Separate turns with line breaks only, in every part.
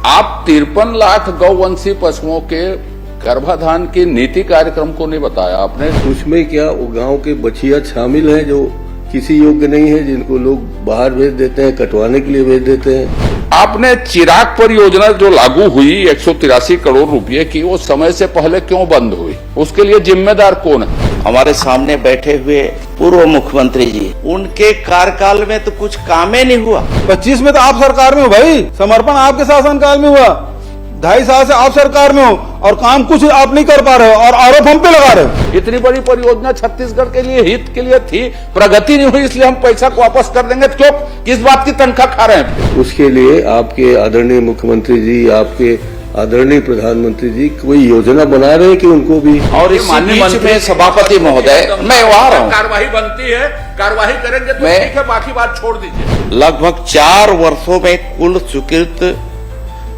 आप 53 लाख गौवंशी पशुओं के गर्भाधान की नीति कार्यक्रम को नहीं बताया आपने।
उसमें क्या वो गांव के बछिया शामिल हैं जो किसी योग्य नहीं है, जिनको लोग बाहर भेज देते हैं, कटवाने के लिए भेज देते हैं।
आपने चिराग परियोजना जो लागू हुई 183 करोड़ रुपए की, वो समय से पहले क्यों बंद हुई? उसके लिए जिम्मेदार कौन है?
हमारे सामने बैठे हुए पूर्व मुख्यमंत्री जी, उनके कार्यकाल में तो कुछ काम ही नहीं हुआ।
25 में तो आप सरकार में हो भाई, समर्पण आपके शासनकाल में हुआ। 2.5 साल से आप सरकार में हो और काम कुछ आप नहीं कर पा रहे हो और आरोप हम पे लगा रहे हो।
इतनी बड़ी परियोजना छत्तीसगढ़ के लिए हित के लिए थी, प्रगति नहीं हुई, इसलिए हम पैसा को वापस कर देंगे। क्यों, किस बात की तनख्वाह खा रहे हैं?
उसके लिए आपके आदरणीय मुख्यमंत्री जी, आपके आदरणीय प्रधानमंत्री जी कोई योजना बना रहे हैं कि उनको भी।
और इस बीच में सभापति महोदय, मैं वहां रहा हूं,
कार्यवाही बनती है, कार्यवाही करेंगे तो ठीक है, बाकी बात छोड़ दीजिए।
लगभग 4 वर्षों में कुल स्वीकृत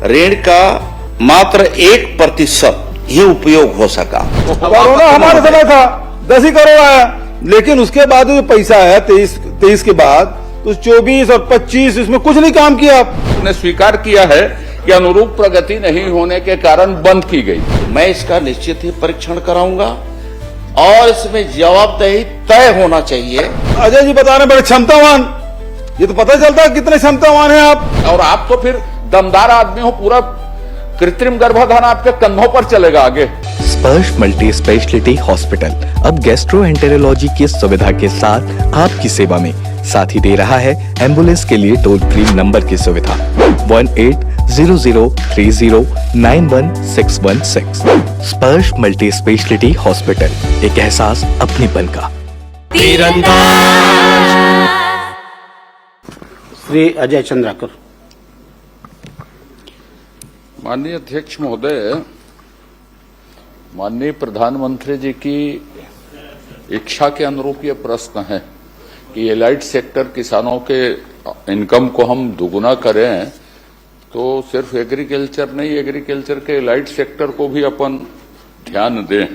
ऋण का मात्र 1% ही उपयोग हो सका।
कोरोना हमारे समय था 10 ही करोड़ आया, लेकिन उसके बाद जो पैसा है 23 के बाद तो 24 और 25 इसमें कुछ नहीं काम किया।
आपने स्वीकार किया है कि अनुरूप प्रगति नहीं होने के कारण बंद की गई।
मैं इसका निश्चित ही परीक्षण कराऊंगा और इसमें जवाबदेही तय होना चाहिए।
अजय जी बता रहे बड़े क्षमतावान, ये तो पता चलता है कितने क्षमतावान हैं आप।
और आप तो फिर दमदार आदमी हो, पूरा कृत्रिम गर्भाधान आपके कंधों पर चलेगा आगे।
स्पर्श मल्टी स्पेशलिटी हॉस्पिटल अब गैस्ट्रोएंटेरोलॉजी की सुविधा के साथ आपकी सेवा में, साथ ही दे रहा है एम्बुलेंस के लिए टोल फ्री नंबर की सुविधा 180030911616। स्पर्श मल्टी स्पेशलिटी हॉस्पिटल, एक एहसास अपनेपन का।
श्री अजय चंद्राकर।
माननीय अध्यक्ष महोदय, माननीय प्रधानमंत्री जी की इच्छा के अनुरूप ये प्रश्न है कि एलाइड सेक्टर किसानों के इनकम को हम दुगुना करें, तो सिर्फ एग्रीकल्चर नहीं, एग्रीकल्चर के एलाइड सेक्टर को भी अपन ध्यान दें।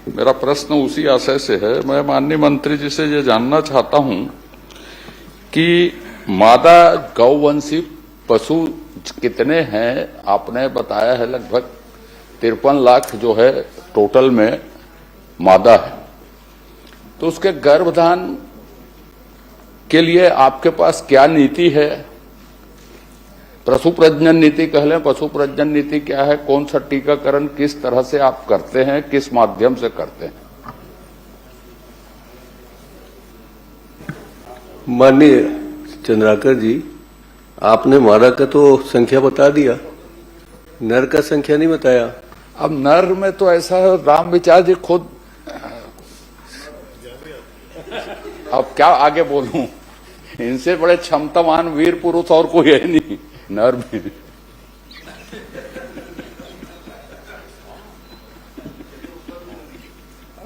मेरा प्रश्न उसी आशय से है। मैं माननीय मंत्री जी से ये जानना चाहता हूं कि मादा गौवंशी पशु कितने हैं? आपने बताया है लगभग 53 लाख जो है टोटल में मादा है। तो उसके गर्भधान के लिए आपके पास क्या नीति है? पशु प्रजनन नीति कह लें, पशु प्रजनन नीति क्या है? कौन सा टीकाकरण किस तरह से आप करते हैं, किस माध्यम से करते हैं?
माननीय चंद्राकर जी, आपने मादा का तो संख्या बता दिया, नर का संख्या नहीं बताया।
अब नर में तो ऐसा है, राम विचार जी खुद, अब क्या आगे बोलूं, इनसे बड़े क्षमतावान वीर पुरुष और कोई है नहीं नर में।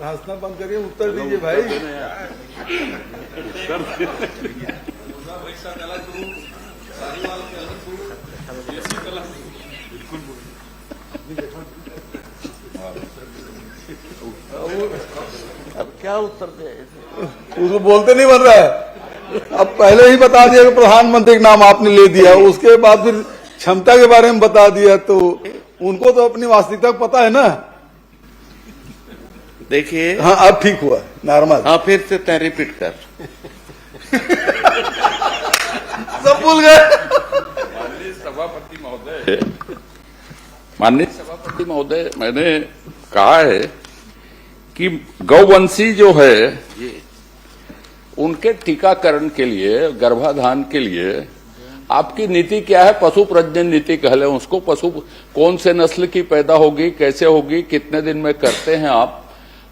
हंसना बंद करिए, उत्तर दीजिए भाई।
अब क्या उत्तर दे?
उसको बोलते नहीं बन रहा है। अब पहले ही बता दिया कि प्रधानमंत्री का नाम आपने ले दिया, उसके बाद फिर क्षमता के बारे में बता दिया, तो उनको तो अपनी वास्तविकता पता है ना।
देखिए,
हाँ अब ठीक हुआ, नॉर्मल।
हाँ फिर से तय रिपीट कर।
सब भूल गए।
माननीय सभापति महोदय, मैंने कहा है कि गौवंशी जो है उनके टीकाकरण के लिए, गर्भाधान के लिए आपकी नीति क्या है? पशु प्रजनन नीति कह लें उसको। पशु कौन से नस्ल की पैदा होगी, कैसे होगी, कितने दिन में करते हैं आप,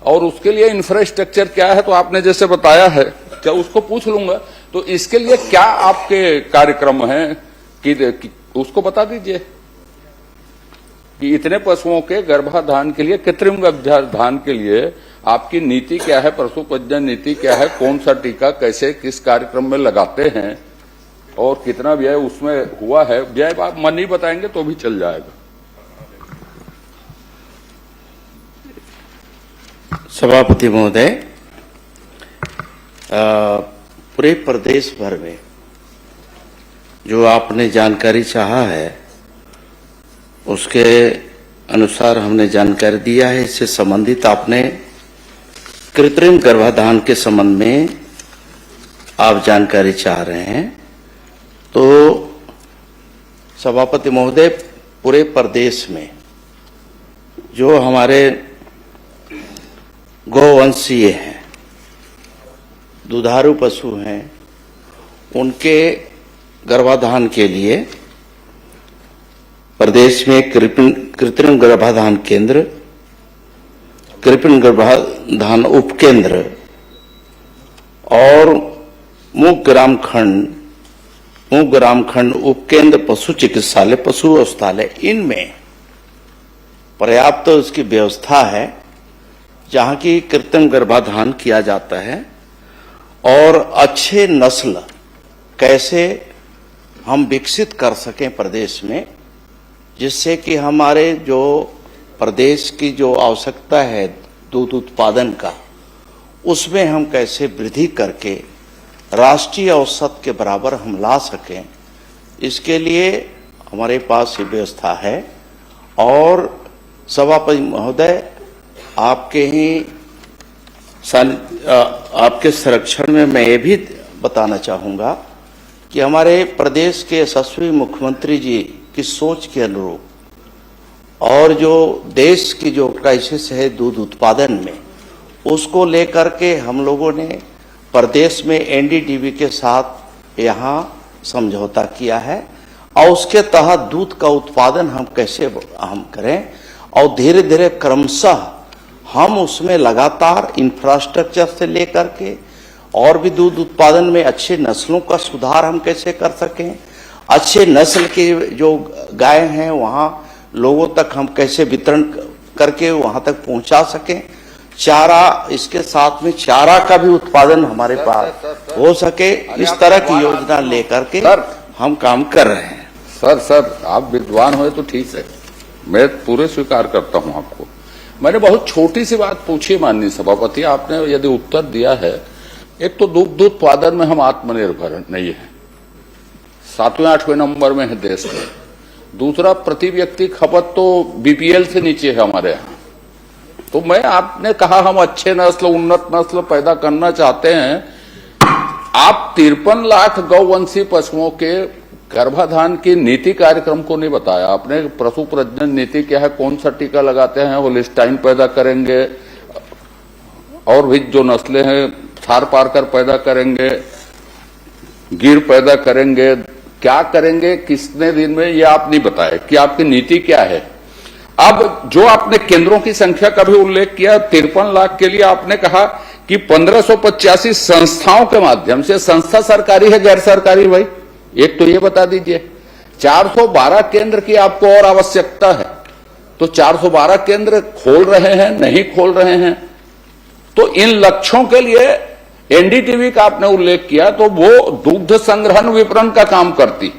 और उसके लिए इंफ्रास्ट्रक्चर क्या है? तो आपने जैसे बताया है, क्या उसको पूछ लूंगा। तो इसके लिए क्या आपके कार्यक्रम हैं कि उसको बता दीजिए कि इतने पशुओं के गर्भाधान के लिए, कृत्रिम गर्भाधान के लिए आपकी नीति क्या है, पशु प्रजनन नीति क्या है, कौन सा टीका कैसे किस कार्यक्रम में लगाते हैं और कितना व्यय उसमें हुआ है? व्यय आप मन ही बताएंगे तो भी चल जाएगा।
सभापति महोदय, पूरे प्रदेश भर में जो आपने जानकारी चाहा है उसके अनुसार हमने जानकारी दिया है। इससे संबंधित आपने कृत्रिम गर्भाधान के संबंध में आप जानकारी चाह रहे हैं, तो सभापति महोदय, पूरे प्रदेश में जो हमारे गौवंशीय हैं, दुधारू पशु हैं, उनके गर्भाधान के लिए प्रदेश में कृत्रिम गर्भाधान केंद्र, कृत्रिम गर्भाधान उपकेंद्र और मुख्य ग्राम खंड उपकेंद्र पशु चिकित्सालय, पशु औषधालय, इनमें पर्याप्त उसकी व्यवस्था है जहां की कृत्रिम गर्भाधान किया जाता है। और अच्छे नस्ल कैसे हम विकसित कर सकें प्रदेश में, जिससे कि हमारे जो प्रदेश की जो आवश्यकता है दूध उत्पादन का, उसमें हम कैसे वृद्धि करके राष्ट्रीय औसत के बराबर हम ला सकें, इसके लिए हमारे पास ये व्यवस्था है। और सभापति महोदय, आपके संरक्षण में मैं ये भी बताना चाहूंगा कि हमारे प्रदेश के यशस्वी मुख्यमंत्री जी की सोच के अनुरूप और जो देश की जो क्राइसिस है दूध उत्पादन में, उसको लेकर के हम लोगों ने प्रदेश में एनडीडीबी के साथ यहाँ समझौता किया है और उसके तहत दूध का उत्पादन हम कैसे करें और धीरे धीरे क्रमशः हम उसमें लगातार इंफ्रास्ट्रक्चर से लेकर के और भी दूध उत्पादन में अच्छे नस्लों का सुधार हम कैसे कर सकें, अच्छे नस्ल के जो गाय हैं वहाँ लोगों तक हम कैसे वितरण करके वहाँ तक पहुँचा सकें, चारा, इसके साथ में चारा का भी उत्पादन हमारे पास हो सके, इस तरह की योजना लेकर के हम काम कर रहे हैं।
सर आप विद्वान हुए तो ठीक है, मैं पूरे स्वीकार करता हूं आपको। मैंने बहुत छोटी सी बात पूछी माननीय सभापति, आपने यदि उत्तर दिया है। एक तो दुग्ध उत्पादन में हम आत्मनिर्भर नहीं है, 7वें 8वें नंबर में है देश में। दूसरा, प्रति व्यक्ति खपत तो बीपीएल से नीचे है हमारे यहाँ। तो आपने कहा हम अच्छे नस्ल, उन्नत नस्ल पैदा करना चाहते हैं। आप 53 लाख गौवंशी पशुओं के गर्भाधान की नीति कार्यक्रम को नहीं बताया आपने। पशु प्रजनन नीति क्या है, कौन सा टीका लगाते हैं, होलिस्टाइन पैदा करेंगे और भी जो नस्लें हैं थार पार कर पैदा करेंगे, गिर पैदा करेंगे, क्या करेंगे, कितने दिन में, ये आप नहीं बताए कि आपकी नीति क्या है। अब जो आपने केंद्रों की संख्या का भी उल्लेख किया, 53 लाख के लिए आपने कहा कि 1585 संस्थाओं के माध्यम से, संस्था सरकारी है गैर सरकारी, भाई एक तो ये बता दीजिए। 412 केंद्र की आपको और आवश्यकता है, तो 412 केंद्र खोल रहे हैं, नहीं खोल रहे हैं। तो इन लक्ष्यों के लिए एनडीटीवी का आपने उल्लेख किया, तो वो दुग्ध संग्रहण विपणन का काम करती,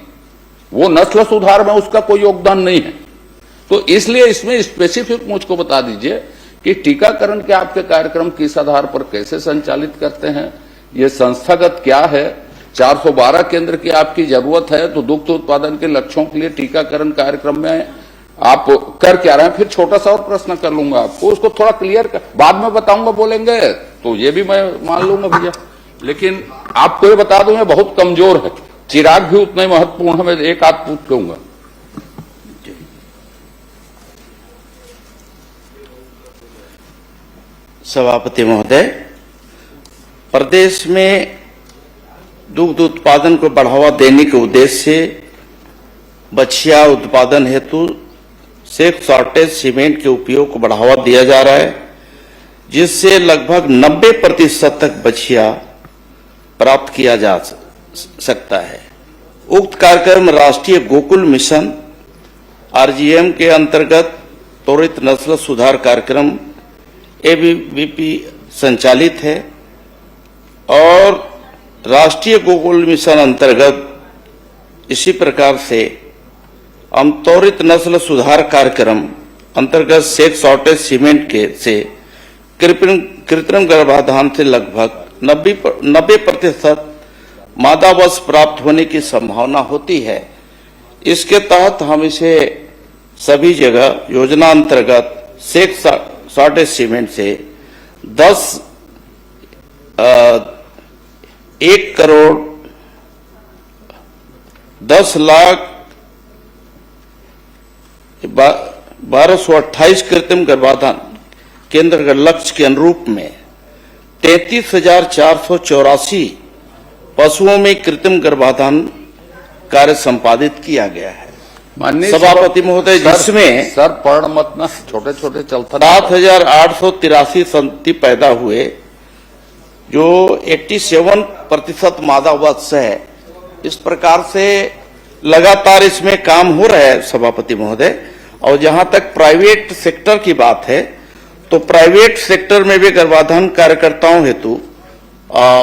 वो नस्ल सुधार में उसका कोई योगदान नहीं है। तो इसलिए इसमें स्पेसिफिक मुझको बता दीजिए कि टीकाकरण के आपके कार्यक्रम किस आधार पर कैसे संचालित करते हैं, ये संस्थागत क्या है। 412 केंद्र की आपकी जरूरत है, तो दुग्ध उत्पादन के लक्ष्यों के लिए टीकाकरण कार्यक्रम में आप कर क्या रहे हैं। फिर छोटा सा और प्रश्न कर लूंगा आपको, उसको थोड़ा क्लियर बाद में बताऊंगा, बोलेंगे तो ये भी मैं मान लूंगा भैया, लेकिन आपको ये बता दूं ये बहुत कमजोर है। चिराग भी उतना ही महत्वपूर्ण है, मैं एक आध पूछ लूंगा।
सभापति महोदय, प्रदेश में दुग्ध उत्पादन को बढ़ावा देने के उद्देश्य से बछिया उत्पादन हेतु सेक्स शॉर्टेज सीमेंट के उपयोग को बढ़ावा दिया जा रहा है, जिससे लगभग 90% तक बछिया प्राप्त किया जा सकता है। उक्त कार्यक्रम राष्ट्रीय गोकुल मिशन आरजीएम के अंतर्गत त्वरित नस्ल सुधार कार्यक्रम एबीवीपी संचालित है और राष्ट्रीय गोकुल मिशन अंतर्गत इसी प्रकार से हम त्वरित नस्ल सुधार कार्यक्रम अंतर्गत सेक्स शॉर्टेज सीमेंट के से कृत्रिम गर्भाधान से लगभग 90% मादावश प्राप्त होने की संभावना होती है। इसके तहत हम इसे सभी जगह योजना अंतर्गत सेक शॉर्टेज सीमेंट से 10,1228 कृत्रिम गर्भाधान केंद्र के लक्ष्य के अनुरूप में 33,484 पशुओं में कृत्रिम गर्भाधान कार्य संपादित किया गया है।
माननीय
सभापति महोदय, जिसमें
सर पढ़ मत ना, छोटे छोटे चलता
7,883 संतति पैदा हुए, जो 87% मादा वत्स है। इस प्रकार से लगातार इसमें काम हो रहा है सभापति महोदय। और जहां तक प्राइवेट सेक्टर की बात है, तो प्राइवेट सेक्टर में भी गर्भाधान कार्यकर्ताओं हेतु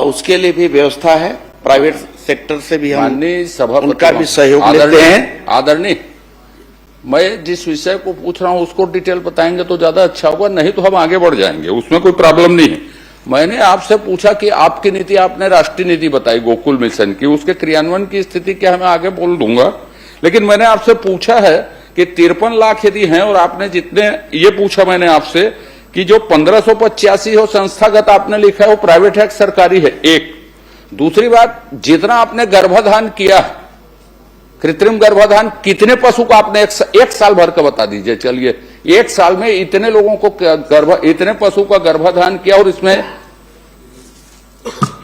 उसके लिए भी व्यवस्था है। प्राइवेट सेक्टर से भी हम उनका भी सहयोग लेते हैं।
आदरणीय, मैं जिस विषय को पूछ रहा हूं उसको डिटेल बताएंगे तो ज्यादा अच्छा होगा, नहीं तो हम आगे बढ़ जाएंगे, उसमें कोई प्रॉब्लम नहीं है। मैंने आपसे पूछा कि आपकी नीति, आपने राष्ट्रीय नीति बताई गोकुल मिशन की, उसके क्रियान्वयन की स्थिति क्या है मैं आगे बोल दूंगा। लेकिन मैंने आपसे पूछा है कि 53 लाख यदि हैं, और आपने जितने ये पूछा मैंने आपसे कि जो 1585 हो संस्थागत आपने लिखा है वो प्राइवेट है सरकारी है, एक। दूसरी बात, जितना आपने गर्भाधान किया है, कृत्रिम गर्भाधान कितने पशु को आपने एक साल भर का बता दीजिए। चलिए, एक साल में इतने लोगों को इतने पशु का गर्भाधान किया और इसमें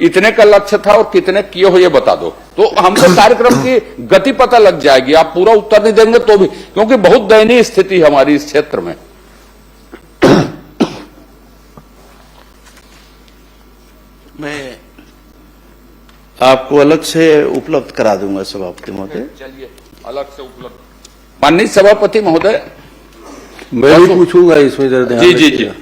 इतने का लक्ष्य था और कितने किए हो ये बता दो, तो हमको कार्यक्रम की गति पता लग जाएगी। आप पूरा उत्तर नहीं देंगे तो भी, क्योंकि बहुत दयनीय स्थिति है हमारी इस क्षेत्र में।
मैं आपको अलग से उपलब्ध करा दूंगा सभापति महोदय।
चलिए, अलग से उपलब्ध। माननीय सभापति महोदय,
मैं भी पूछूंगा इसमें जरा ध्यान
जी।
रखिएगा।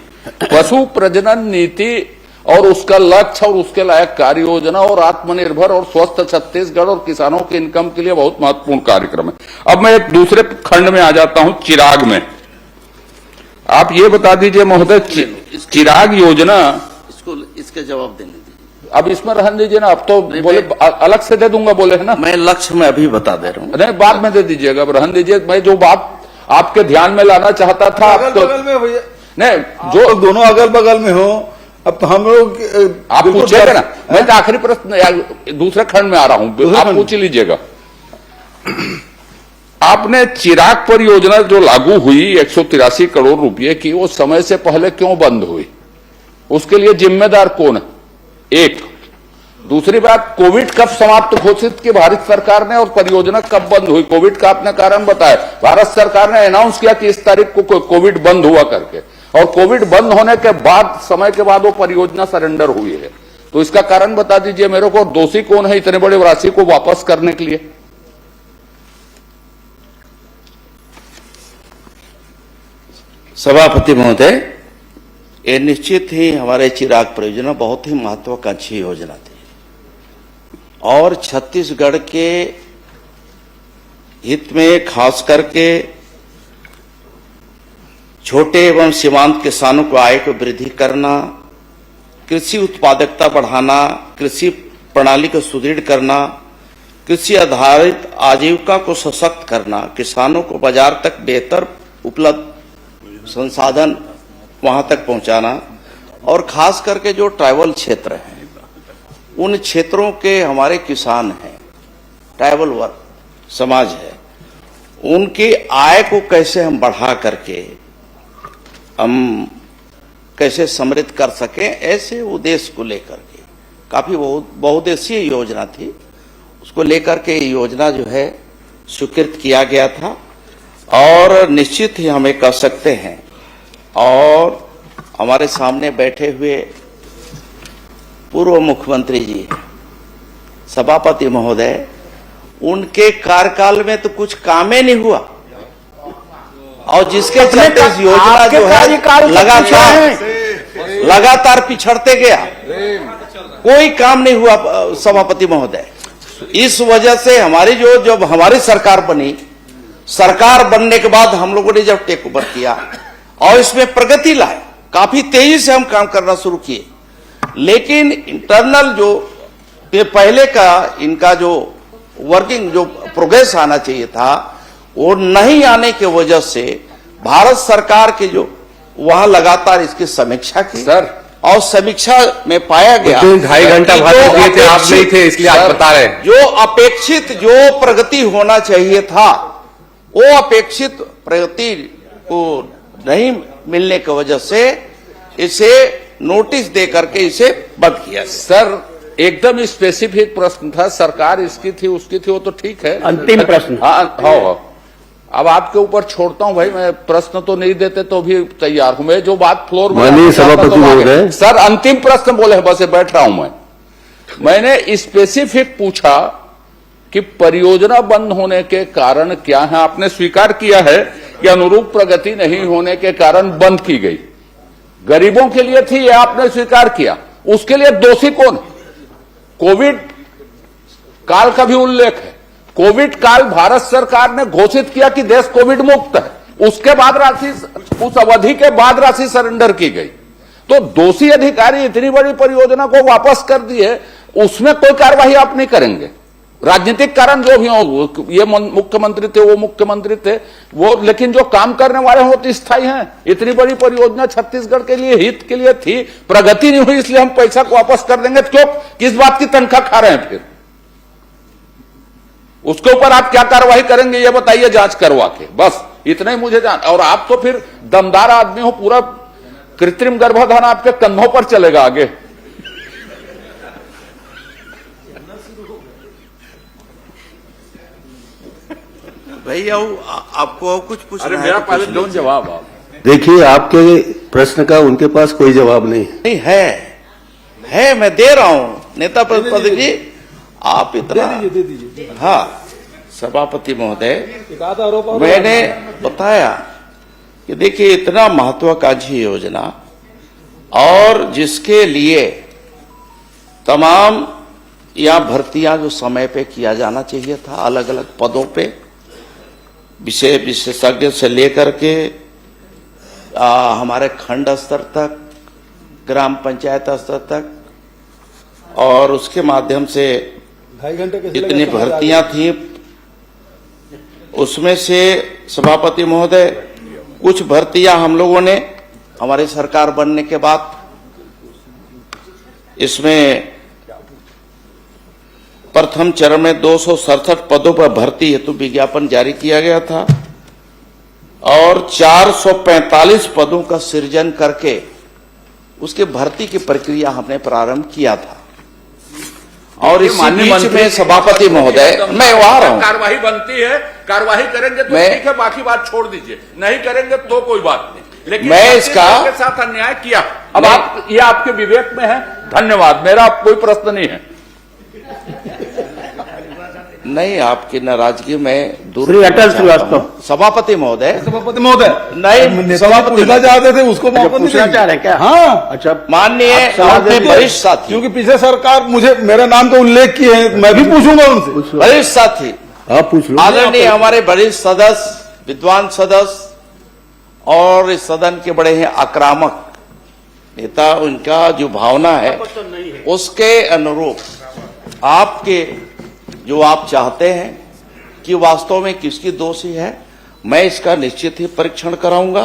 पशु प्रजनन नीति और उसका लक्ष्य और उसके लायक कार्य योजना और आत्मनिर्भर और स्वस्थ छत्तीसगढ़ और किसानों के इनकम के लिए बहुत महत्वपूर्ण कार्यक्रम है। अब मैं एक दूसरे खंड में आ जाता हूं, चिराग में। आप ये बता दीजिए महोदय, चिराग योजना,
इसके जवाब देने दीजिए।
अब इसमें रहने दीजिए ना, अब तो बोले अलग से दे दूंगा बोले है ना।
मैं लक्ष्य में अभी बता दे रहा हूँ।
नहीं, बाद में दे दीजिएगा, अब रहने दीजिए। मैं जो बात आपके ध्यान में लाना चाहता था, आप तो
बगल में भैया,
नहीं जो
दोनों अगल बगल में हो, अब तो हम लोग
आप पूछिएगा ना। मैं तो आखिरी प्रश्न दूसरे खंड में आ रहा हूं, आप पूछ लीजिएगा। आपने चिराग परियोजना जो लागू हुई 183 करोड़ रुपए की, वो समय से पहले क्यों बंद हुई? उसके लिए जिम्मेदार कौन है? एक। दूसरी बात, कोविड कब समाप्त घोषित की भारत सरकार ने और परियोजना कब बंद हुई? कोविड का आपने कारण बताया। भारत सरकार ने अनाउंस किया कि इस तारीख को कोविड बंद हुआ करके, और कोविड बंद होने के बाद समय के बाद वो परियोजना सरेंडर हुई है। तो इसका कारण बता दीजिए मेरे को। दोषी कौन है इतने बड़े राशि को वापस करने के लिए?
सभापति महोदय, ये निश्चित ही हमारे चिराग परियोजना बहुत ही महत्वाकांक्षी योजना थी और छत्तीसगढ़ के हित में खास करके छोटे एवं सीमांत किसानों को आय को वृद्धि करना, कृषि उत्पादकता बढ़ाना, कृषि प्रणाली को सुदृढ़ करना, कृषि आधारित आजीविका को सशक्त करना, किसानों को बाजार तक बेहतर उपलब्ध संसाधन वहां तक पहुंचाना, और खास करके जो ट्राइबल क्षेत्र हैं उन क्षेत्रों के हमारे किसान हैं, ट्राइबल वर्ग समाज है, उनकी आय को कैसे हम बढ़ा करके हम कैसे समृद्ध कर सकें, ऐसे उद्देश्य को लेकर के काफी बहुउद्देशीय योजना थी। उसको लेकर के ये योजना जो है स्वीकृत किया गया था और निश्चित ही हमें कह सकते हैं, और हमारे सामने बैठे हुए पूर्व मुख्यमंत्री जी सभापति महोदय, उनके कार्यकाल में तो कुछ काम ही नहीं हुआ, और जिसके चलते इस योजना जो है लगातार पिछड़ते गया, कोई काम नहीं हुआ सभापति महोदय। इस वजह से हमारी जब हमारी सरकार बनी, सरकार बनने के बाद हम लोगों ने जब टेक ओवर किया और इसमें प्रगति लाए, काफी तेजी से हम काम करना शुरू किए, लेकिन इंटरनल जो पहले का इनका जो वर्किंग जो प्रोग्रेस आना चाहिए था वो नहीं आने की वजह से भारत सरकार के जो वहां लगातार इसकी समीक्षा की
सर,
और समीक्षा में पाया गया
2.5 घंटा
कि
भाषण
जो
दिए थे, आप नहीं
अपेक्षित-
थे, इसलिए आप बता रहे हैं।
जो अपेक्षित जो प्रगति होना चाहिए था, वो अपेक्षित प्रगति को नहीं मिलने की वजह से इसे नोटिस दे करके इसे बंद किया।
सर एकदम स्पेसिफिक प्रश्न था, सरकार इसकी थी उसकी थी, वो तो ठीक है।
अंतिम प्रश्न।
हाँ, अब आपके ऊपर छोड़ता हूं भाई, मैं प्रश्न तो नहीं देते तो भी तैयार हूं मैं, जो बात फ्लोर में
माननीय
आना चाहता
सभापति
तो आगे।
महोदय।
सर अंतिम प्रश्न बोले हैं, बस बैठ रहा हूं मैंने स्पेसिफिक पूछा कि परियोजना बंद होने के कारण क्या है। आपने स्वीकार किया है कि अनुरूप प्रगति नहीं होने के कारण बंद की गई, गरीबों के लिए थी, यह आपने स्वीकार किया। उसके लिए दोषी कौन? कोविड काल का भी उल्लेख है। कोविड काल भारत सरकार ने घोषित किया कि देश कोविड मुक्त है, उसके बाद राशि, उस अवधि के बाद राशि सरेंडर की गई। तो दोषी अधिकारी इतनी बड़ी परियोजना को वापस कर दिए, उसमें कोई कार्रवाई आप नहीं करेंगे। राजनीतिक कारण जो भी हो, ये मुख्यमंत्री थे, वो मुख्यमंत्री थे, वो, लेकिन जो काम करने वाले हो तो स्थायी हैं। इतनी बड़ी परियोजना छत्तीसगढ़ के लिए, हित के लिए थी, प्रगति नहीं हुई, इसलिए हम पैसा को वापस कर देंगे। क्यों, किस बात की तनख्वाह खा रहे हैं? फिर उसके ऊपर आप क्या कार्रवाई करेंगे ये बताइए, जांच करवा के, बस इतना ही मुझे जान। और आप तो फिर दमदार आदमी हो, पूरा कृत्रिम गर्भाधान आपके कंधों पर चलेगा आगे।
भैया आपको कुछ पूछना
अरे
है
मेरा
तो
पहले
पूछ
दो
लीजिए।
जवाब आप।
देखिए, आपके प्रश्न का उनके पास कोई जवाब नहीं है।
नहीं है, मैं दे रहा हूं नेता प्रतिपक्ष जी, आप इतना
दे दीजिए।
हाँ सभापति महोदय,
एक आधा आरोप और
मैंने बताया कि देखिए इतना महत्वाकांक्षी योजना और जिसके लिए तमाम या भर्तियां जो समय पे किया जाना चाहिए था, अलग अलग पदों पे, विषय विशेषज्ञ से लेकर के हमारे खंड स्तर तक, ग्राम पंचायत स्तर तक, और उसके माध्यम से
2.5 घंटे के
इतनी भर्तियां थी। उसमें से सभापति महोदय कुछ भर्तियां हम लोगों ने हमारी सरकार बनने के बाद इसमें प्रथम चरण में 267 पदों पर भर्ती हेतु विज्ञापन जारी किया गया था और 445 पदों का सृजन करके उसके भर्ती की प्रक्रिया हमने प्रारंभ किया था। और इसी बीच में सभापति महोदय, मैं वहां रहा हूं,
कार्रवाई बनती है, कार्रवाई करेंगे तो ठीक है, बाकी बात छोड़ दीजिए, नहीं करेंगे तो कोई बात नहीं। लेकिन
मैं इसका
के साथ अन्याय किया, अब आप, ये आपके विवेक में है, धन्यवाद, मेरा कोई प्रश्न नहीं है।
नहीं, आपकी नाराजगी में दूर
श्री अटल
करना चाहता
श्रीवास्तव।
हूं। सभापति महोदय,
सभापति महोदय
नहीं,
सभापति पूछना चाहते थे, उसको मौका नहीं
पूछना
देंगे।
चाह रहे हैं क्या?
हाँ,
अच्छा,
माननीय
आप सवाल
अपने
दे
वरिष्ठ साथी,
क्योंकि पिछले सरकार मुझे मेरे नाम का उल्लेख किए हैं, मैं भी पूछूंगा उनसे।
वरिष्ठ साथी,
आप पूछ लो।
आदरणीय हमारे वरिष्ठ सदस्य, विद्वान सदस्य और इस सदन के बड़े हैं आक्रामक नेता, उनका जो भावना है उसके अनुरूप आपके जो आप चाहते हैं कि वास्तव में किसकी दोषी है, मैं इसका निश्चित ही परीक्षण कराऊंगा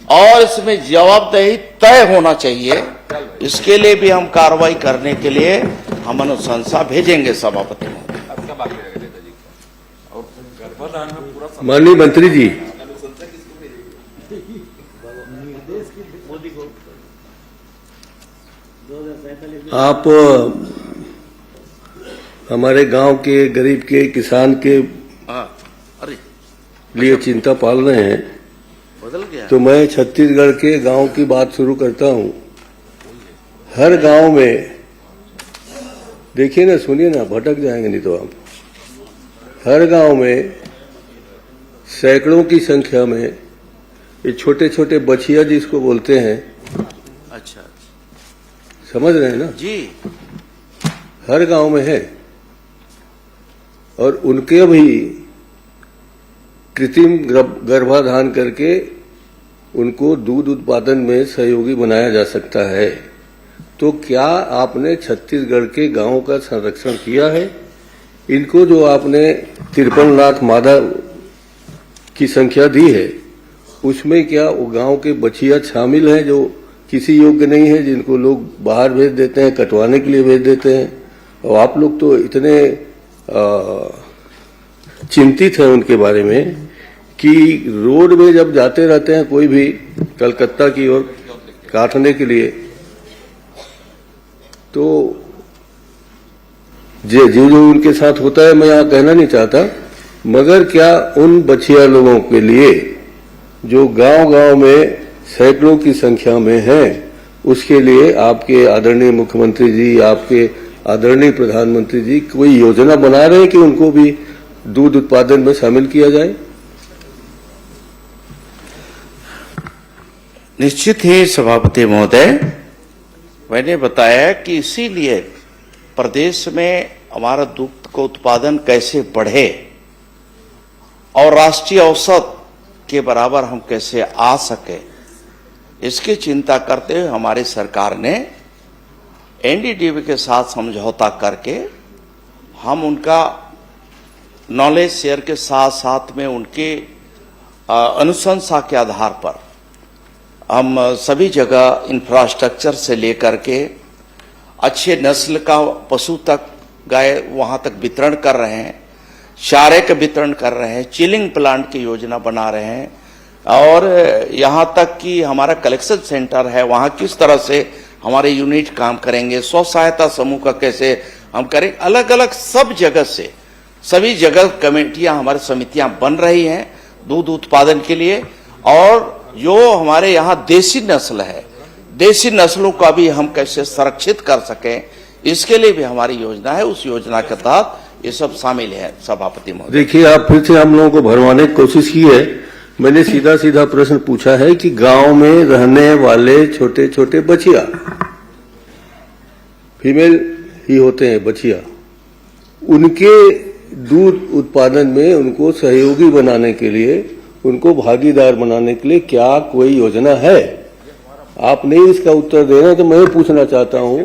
और इसमें जवाबदेही तय होना चाहिए। इसके लिए भी हम कार्रवाई करने के लिए हम अनुशंसा भेजेंगे सभापति महोदय।
माननीय मंत्री जी, आप हमारे गांव के गरीब के किसान के
हाँ, अरे
लिए चिंता पाल रहे हैं,
बदल गया।
तो मैं छत्तीसगढ़ के गांव की बात शुरू करता हूं। हर गांव में देखिए ना, सुनिए ना, भटक जाएंगे नहीं तो आप। हर गांव में सैकड़ों की संख्या में ये छोटे छोटे बछिया जिसको बोलते हैं,
अच्छा
समझ रहे हैं ना,
जी,
हर गांव में है। और उनके भी कृत्रिम गर्भाधान करके उनको दूध उत्पादन में सहयोगी बनाया जा सकता है। तो क्या आपने छत्तीसगढ़ के गांवों का संरक्षण किया है? इनको जो आपने 53 लाख मादा की संख्या दी है, उसमें क्या वो गांव के बछिया शामिल हैं जो किसी योग्य नहीं है, जिनको लोग बाहर भेज देते हैं, कटवाने के लिए भेज देते हैं? और आप लोग तो इतने चिंतित हैं उनके बारे में कि रोड में जब जाते रहते हैं कोई भी कलकत्ता की ओर काटने के लिए, तो जो जो उनके साथ होता है मैं यहाँ कहना नहीं चाहता, मगर क्या उन बछिया लोगों के लिए जो गांव-गांव में सैकड़ों की संख्या में हैं, उसके लिए आपके आदरणीय मुख्यमंत्री जी, आपके आदरणीय प्रधानमंत्री जी कोई योजना बना रहे हैं कि उनको भी दूध उत्पादन में शामिल किया जाए?
निश्चित ही सभापति महोदय, मैंने बताया कि इसीलिए प्रदेश में हमारा दूध का उत्पादन कैसे बढ़े और राष्ट्रीय औसत के बराबर हम कैसे आ सके, इसकी चिंता करते हुए हमारी सरकार ने एनडीडीबी के साथ समझौता करके हम उनका नॉलेज शेयर के साथ साथ में उनके अनुशंसा के आधार पर हम सभी जगह इंफ्रास्ट्रक्चर से लेकर के अच्छे नस्ल का पशु तक, गाय वहां तक वितरण कर रहे हैं, चारे का वितरण कर रहे हैं, चिलिंग प्लांट की योजना बना रहे हैं, और यहां तक कि हमारा कलेक्शन सेंटर है, वहां किस तरह से हमारे यूनिट काम करेंगे, स्व सहायता समूह का कैसे हम करें, अलग अलग सब जगह से सभी जगह कमेटियां, हमारी समितियां बन रही हैं दूध उत्पादन के लिए। और जो हमारे यहाँ देसी नस्ल है, देसी नस्लों का भी हम कैसे संरक्षित कर सकें, इसके लिए भी हमारी योजना है। उस योजना के तहत ये सब शामिल है सभापति महोदय।
देखिए, आप फिर से हम लोगों को भरमाने की कोशिश की है। मैंने सीधा सीधा प्रश्न पूछा है कि गांव में रहने वाले छोटे छोटे बछिया, फीमेल ही होते हैं बछिया, उनके दूध उत्पादन में उनको सहयोगी बनाने के लिए, उनको भागीदार बनाने के लिए क्या कोई योजना है? आप नहीं इसका उत्तर दे रहे हैं तो मैं पूछना चाहता हूं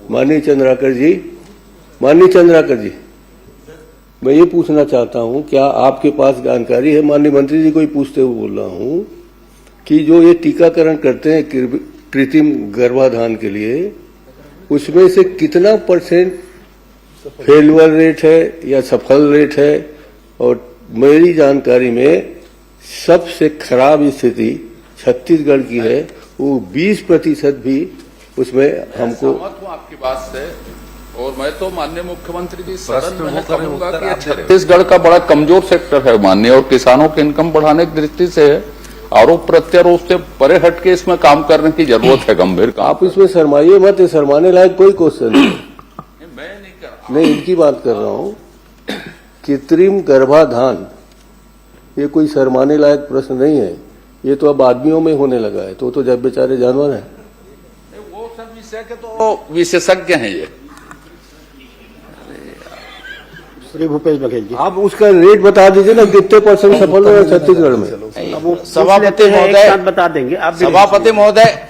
माननीय चंद्राकर जी, मैं ये पूछना चाहता हूं, क्या आपके पास जानकारी है, माननीय मंत्री जी को ही पूछते हुए बोल रहा हूं, कि जो ये टीकाकरण करते हैं कृत्रिम गर्भाधान के लिए, उसमें से कितना % फेलुअर रेट है या सफल रेट है? और मेरी जानकारी में सबसे खराब स्थिति छत्तीसगढ़ की है, वो 20% भी उसमें हमको।
सहमत हूं आपकी बात से, और मैं तो माननीय मुख्यमंत्री जी सदन में कहूंगा कि छत्तीसगढ़ का बड़ा कमजोर सेक्टर है माननीय, और किसानों की इनकम बढ़ाने की दृष्टि से आरोप प्रत्यारोप से परे हट के इसमें काम करने की जरूरत है, गंभीर काम।
आप इसमें शर्माइए मत, शर्माने लायक कोई क्वेश्चन नहीं।
मैं नहीं कर रहा,
मैं इनकी बात कर रहा हूं। कृत्रिम गर्भाधान ये कोई शर्माने लायक प्रश्न नहीं है, ये तो अब आदमियों में होने लगा है, तो जब बेचारे जानवर हैं।
वो सब विषय के तो विशेषज्ञ हैं ये।
श्री भूपेश बघेल जी,
आप उसका रेट बता दीजिए ना, कितने % सफल हुए छत्तीसगढ़ में?
अब वो
सभापति
एक
महोदय
साथ बता देंगे आप भी।
सभापति महोदय,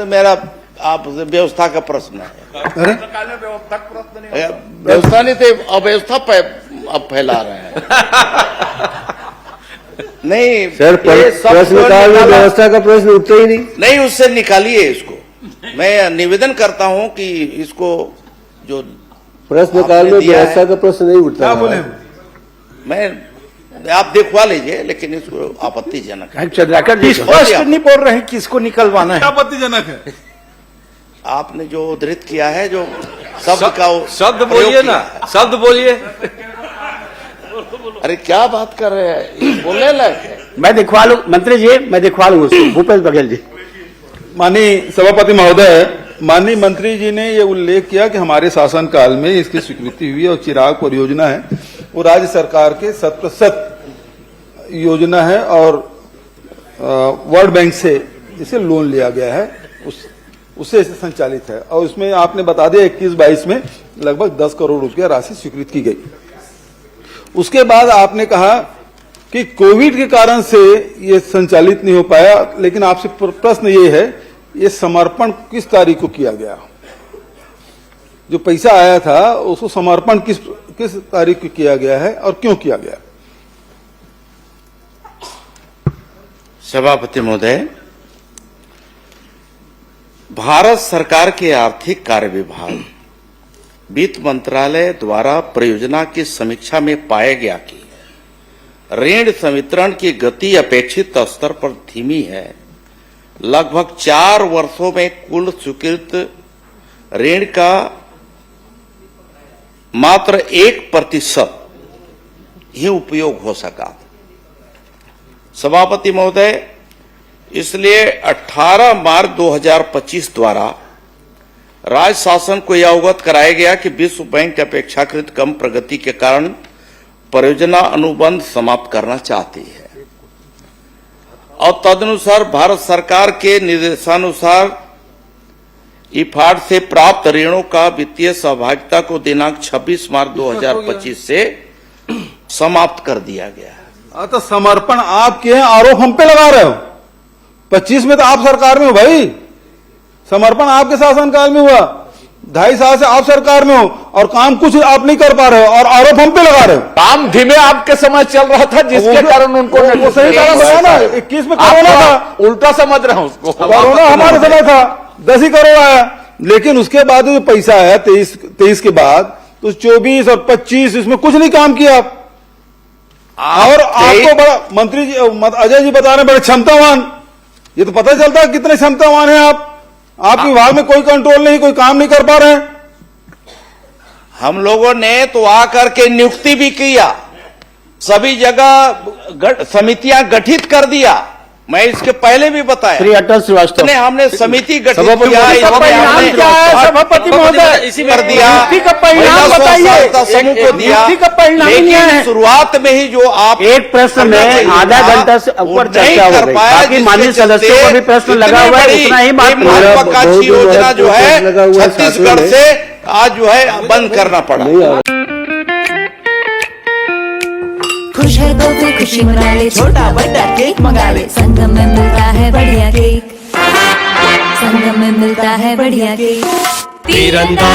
मेरा आप व्यवस्था का प्रश्न है। व्यवस्था नहीं थे, अव्यवस्था अब फैला रहे हैं। नहीं
सर, प्रश्नकाल में व्यवस्था का प्रश्न उठता ही नहीं।
उससे निकालिए इसको। मैं निवेदन करता हूं कि इसको जो
प्रश्नकाल में व्यवस्था का प्रश्न नहीं उठता।
मैं आप दिखवा लीजिए, लेकिन इसको आपत्तिजनक है।
चंद्राकर जी स्पष्ट नहीं बोल रहे हैं किसको निकलवाना है।
आपत्तिजनक है।
आपने जो उद्धृत किया है, जो शब्द
बोलिए ना, शब्द बोलिए।
अरे क्या बात कर रहे हैं, बोलने लायक है।
मैं दिखवा लूं मंत्री जी, मैं दिखवा लूंगा उसको। भूपेश बघेल जी।
माननीय सभापति महोदय, माननीय मंत्री जी ने ये उल्लेख किया कि हमारे शासनकाल में इसकी स्वीकृति हुई, और चिराग परियोजना है वो राज्य सरकार के 100% योजना है, और वर्ल्ड बैंक से इसे लोन लिया गया है, उससे इसे संचालित है। और उसमें आपने बता दिया 21-22 में लगभग 10 करोड़ रुपया राशि स्वीकृत की गई। उसके बाद आपने कहा कि कोविड के कारण से ये संचालित नहीं हो पाया, लेकिन आपसे प्रश्न ये है, ये समर्पण किस तारीख को किया गया? जो पैसा आया था उसको समर्पण किस तारीख को किया गया है और क्यों किया गया?
सभापति महोदय, भारत सरकार के आर्थिक कार्य विभाग वित्त मंत्रालय द्वारा परियोजना की समीक्षा में पाया गया कि ऋण संवितरण की गति अपेक्षित स्तर पर धीमी है। लगभग 4 वर्षों में कुल स्वीकृत ऋण का मात्र 1% ही उपयोग हो सका। सभापति महोदय, इसलिए 18 मार्च 2025 द्वारा राज्य शासन को यह अवगत कराया गया कि विश्व बैंक अपेक्षाकृत कम प्रगति के कारण परियोजना अनुबंध समाप्त करना चाहती है और तदनुसार भारत सरकार के निर्देशानुसार इफाड से प्राप्त ऋणों का वित्तीय सहभागिता को दिनांक 26 मार्च 2025 से समाप्त कर दिया गया है।
तो समर्पण आपके हैं, आरोप हम पे लगा रहे हो। 25 में तो आप सरकार में हो भाई, समर्पण आपके शासनकाल में हुआ। 2.5 साल से आप सरकार में हो और काम कुछ आप नहीं कर पा रहे हो और आरोप हम पे लगा रहे हो।
काम धीमे आपके समय चल रहा था जिसके कारण उनको
वो सही कारण बताया ना, 21 में कोरोना था,
उल्टा समझ रहे हैं उसको।
कोरोना हमारे समय था, 10 ही करोड़ आया, लेकिन उसके बाद जो पैसा आया 23 के बाद तो 24 और 25 इसमें कुछ नहीं काम किया आप। और आपको बड़ा मंत्री जी अजय जी बता रहे बड़े क्षमतावान, ये तो पता चलता है कितने क्षमतावान हैं आप। आपके विभाग में कोई कंट्रोल नहीं, कोई काम नहीं कर पा रहे हैं।
हम लोगों ने तो आकर के नियुक्ति भी किया, सभी जगह समितियां गठित कर दिया। मैं इसके पहले भी बताया,
श्री अटल श्रीवास्तव
हमने समिति गठित
सभापति
किया,
का परिणाम क्या है? सभापति महोदय,
इसी कर दिया,
नियुक्ति का परिणाम बताइए।
समूह को दिया,
नियुक्ति का परिणाम नहीं
लेकिन
है।
शुरुआत में ही जो आप
एक प्रश्न में आधा घंटा से ऊपर चर्चा हो गई, बाकी माननीय सदस्यों को भी प्रश्न लगा हुआ है, उतना ही बात
महत्वाकांक्षी योजना जो है छत्तीसगढ़ से आज जो है बंद करना पड़ा।
खुश है तो कोई खुशी मना ले, छोटा बड़ा केक मंगा ले, संगम में मिलता है बढ़िया केक, संगम में मिलता है बढ़िया केक। तीरंदाज